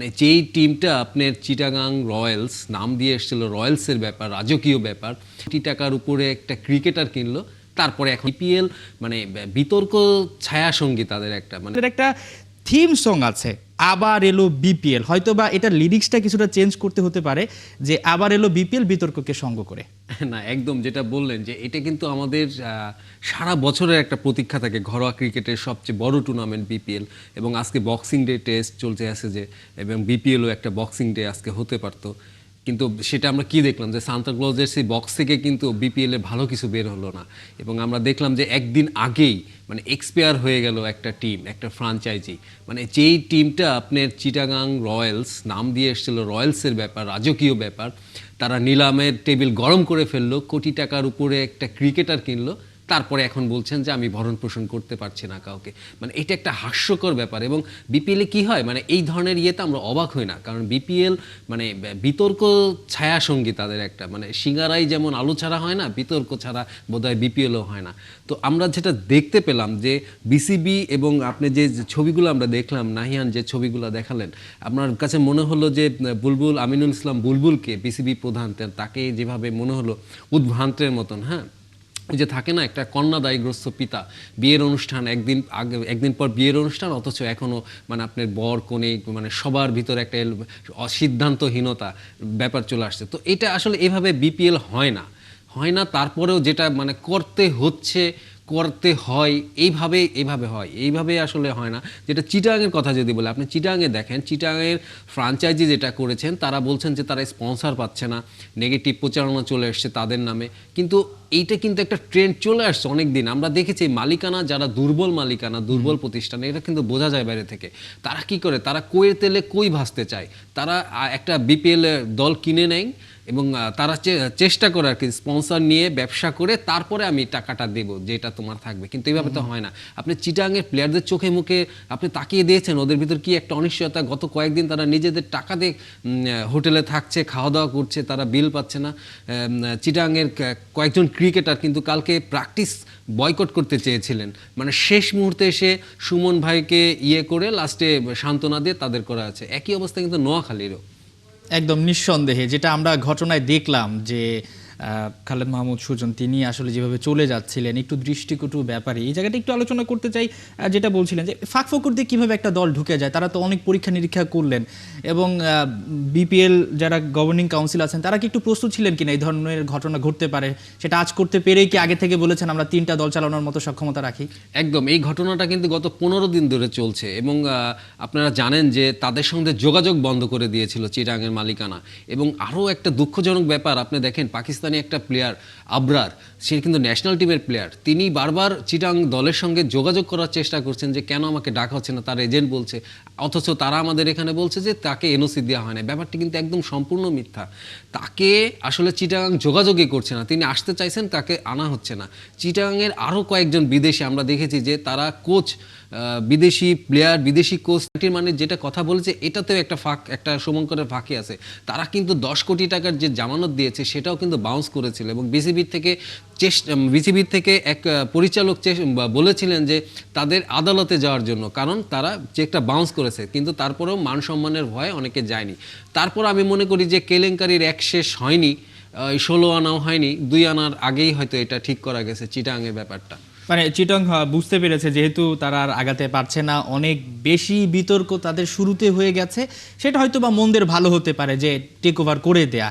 মানে যেই টিমটা আপনার চিটাগাং রয়্যালস নাম দিয়ে এসেছিল, রয়্যালসের ব্যাপার, রাজকীয় ব্যাপার, কোটি টাকার উপরে একটা ক্রিকেটার কিনলো, তারপরে এখন বিপিএল মানে বিতর্ক ছায়া সঙ্গী তাদের একটা মানে একটা থিম সং আছে, আবার এলো বিপিএল। হয়তো বা এটা লিরিক্সটা কিছুটা চেঞ্জ করতে হতে পারে, যে আবার এলো বিপিএল বিতর্ককে সঙ্গ করে। না, একদম যেটা বললেন যে এটা কিন্তু আমাদের সারা বছরের একটা প্রতীক্ষা থাকে, ঘরোয়া ক্রিকেটের সবচেয়ে বড় টুর্নামেন্ট বিপিএল। এবং আজকে বক্সিং ডে টেস্ট চলতে আছে যে, এবং বিপিএলও একটা বক্সিং ডে আজকে হতে পারতো, কিন্তু সেটা আমরা কি দেখলাম যে সান্তাক্লজের সেই বক্স থেকে কিন্তু বিপিএলের ভালো কিছু বের হলো না। এবং আমরা দেখলাম যে একদিন আগেই মানে এক্সপায়ার হয়ে গেল একটা টিম, একটা ফ্রাঞ্চাইজি, মানে যেই টিমটা আপনার চিটাগাং রয়্যালস নাম দিয়ে এসেছিল, রয়্যালসের ব্যাপার, রাজকীয় ব্যাপার, তারা নিলামের টেবিল গরম করে ফেললো, কোটি টাকার উপরে একটা ক্রিকেটার কিনলো, তারপরে এখন বলছেন যে আমি ভরণ পোষণ করতে পারছি না কাউকে। মানে এটা একটা হাস্যকর ব্যাপার। এবং বিপিএলে কি হয়, মানে এই ধরনের ইয়েতে আমরা অবাক হই না, কারণ বিপিএল মানে বিতর্ক ছায়া সঙ্গী তাদের একটা মানে সিঙ্গারাই যেমন আলু ছাড়া হয় না, বিতর্ক ছাড়া বোধহয় বিপিএলও হয় না। তো আমরা যেটা দেখতে পেলাম যে বিসিবি এবং আপনি যে ছবিগুলো আমরা দেখলাম, নাহিয়ান যে ছবিগুলো দেখালেন, আপনার কাছে মনে হলো যে বুলবুল আমিনুল ইসলাম বুলবুলকে বিসিবি প্রধান তাকে যেভাবে মনে হলো উদ্ভ্রান্তের মতন, হ্যাঁ, যে থাকে না একটা কন্যাদায়গ্রস্ত পিতা, বিয়ের অনুষ্ঠান একদিন পর বিয়ের অনুষ্ঠান, অথচ এখনো মানে আপনার বর কনে মানে সবার ভিতরে একটা সিদ্ধান্তহীনতা ব্যাপার চলে আসছে। তো এটা আসলে এভাবে বিপিএল হয় না। তারপরেও যেটা মানে করতে হয় এইভাবে হয়, এইভাবে আসলে হয় না। যেটা চিটাগাংয়ের কথা যদি বলে, আপনি চিটাগাংয়ে দেখেন, চিটাগাংয়ের ফ্রাঞ্চাইজি যেটা করেছেন, তারা বলছেন যে তারা স্পন্সর পাচ্ছে না, নেগেটিভ প্রচারণা চলে এসছে তাদের নামে। কিন্তু এইটা কিন্তু একটা ট্রেন্ড চলে আসছে অনেক দিন। আমরা দেখেছি মালিকানা যারা দুর্বল প্রতিষ্ঠান, এটা কিন্তু বোঝা যায় বাইরে থেকে। তারা কি করে, তারা কইয়ের তেলে কই ভাসতে চায়, তারা একটা বিপিএল দল কিনে নেয় এবং তারা চেষ্টা করে আর কি স্পন্সর নিয়ে ব্যবসা করে তারপরে আমি টাকাটা দেব যেটা তোমার থাকবে। কিন্তু এইভাবে তো হয় না। আপনি চিটাগাংয়ের প্লেয়ারদের চোখে মুখে আপনি তাকিয়ে দিয়েছেন, ওদের ভিতর কি একটা অনিশ্চয়তা। গত কয়েকদিন তারা নিজেদের টাকা দিয়ে হোটেলে থাকছে, খাওয়া দাওয়া করছে, তারা বিল পাচ্ছে না। চিটাগাংয়ের কয়েকজন ক্রিকেটার কিন্তু কালকে প্র্যাকটিস বয়কট করতে চেয়েছিলেন, মানে শেষ মুহূর্তে এসে সুমন ভাইকে করে লাস্টে সান্ত্বনা দিয়ে তাদের করা আছে। একই অবস্থা কিন্তু নোয়াখালীরও। একদম নিঃসন্দেহে যেটা আমরা ঘটনায় দেখলাম যে খালেদ মাহমুদ সুজন তিনি আসলে যেভাবে চলে যাচ্ছিলেন, একটু দৃষ্টিকটু ব্যাপারে এই জায়গাটা একটু আলোচনা করতে চাই। যেটা বলছিলেন যে ফাঁক ফোকর দিয়ে কীভাবে একটা দল ঢুকে যায়, তারা তো অনেক পরীক্ষা নিরীক্ষা করলেন। এবং বিপিএল যারা গভর্নিং কাউন্সিল আছেন তারা কি একটু প্রস্তুত ছিলেন কিনা এই ধরনের ঘটনা ঘটতে পারে, সেটা আজ করতে পেরেই কি আগে থেকে বলেছেন আমরা 3টা দল চালানোর মতো সক্ষমতা রাখি? একদম, এই ঘটনাটা কিন্তু গত 15 দিন ধরে চলছে। এবং আপনারা জানেন যে তাদের সঙ্গে যোগাযোগ বন্ধ করে দিয়েছিল চিটাগাংয়ের মালিকানা। এবং আরও একটা দুঃখজনক ব্যাপার, আপনি দেখেন পাকিস্তানি একটা প্লেয়ার আবরার, সে কিন্তু ন্যাশনাল টিমের প্লেয়ার, তিনি বারবার চিটাগাং দলের সঙ্গে যোগাযোগ করার চেষ্টা করছেন যে কেন আমাকে ডাকা হচ্ছে না, তার এজেন্ট বলছে, অথচ তারা আমাদের এখানে বলছে যে তাকে এনওসি দেওয়া হয় না। ব্যাপারটি কিন্তু একদম সম্পূর্ণ মিথ্যা। তাকে আসলে চিটাগাং যোগাযোগই করছে না, তিনি আসতে চাইছেন, তাকে আনা হচ্ছে না। চিটাগাংয়ের আরও কয়েকজন বিদেশি আমরা দেখেছি যে তারা কোচ, বিদেশি প্লেয়ার, বিদেশি কোচ, মানে যেটা কথা বলেছে এটাতেও একটা শুভঙ্করের ফাঁকি আছে। তারা কিন্তু 10 কোটি টাকার যে জামানত দিয়েছে সেটাও কিন্তু বাউন্স করেছিল। এবং বিসিবির থেকে এক পরিচালক বলেছিলেন যে তাদের আদালতে যাওয়ার জন্য, কারণ তারা চেকটা বাউন্স করেছে। কিন্তু তারপরেও মান সম্মানের ভয়ে অনেকে যায়নি। তারপর আমি মনে করি যে কেলেঙ্কারির এক শেষ হয়নি, 16 আনাও হয়নি, 2 আনার আগেই হয়তো এটা ঠিক করা গেছে চিটাগাংয়ের ব্যাপারটা। মানে চিটং বুঝতে পেরেছে যেহেতু তারা আর আগাতে পারছে না, অনেক বেশি বিতর্ক তাদের শুরুতে হয়ে গেছে, সেটা হয়তো বা মন্দের ভালো হতে পারে যে টেক ওভার করে দেয়া।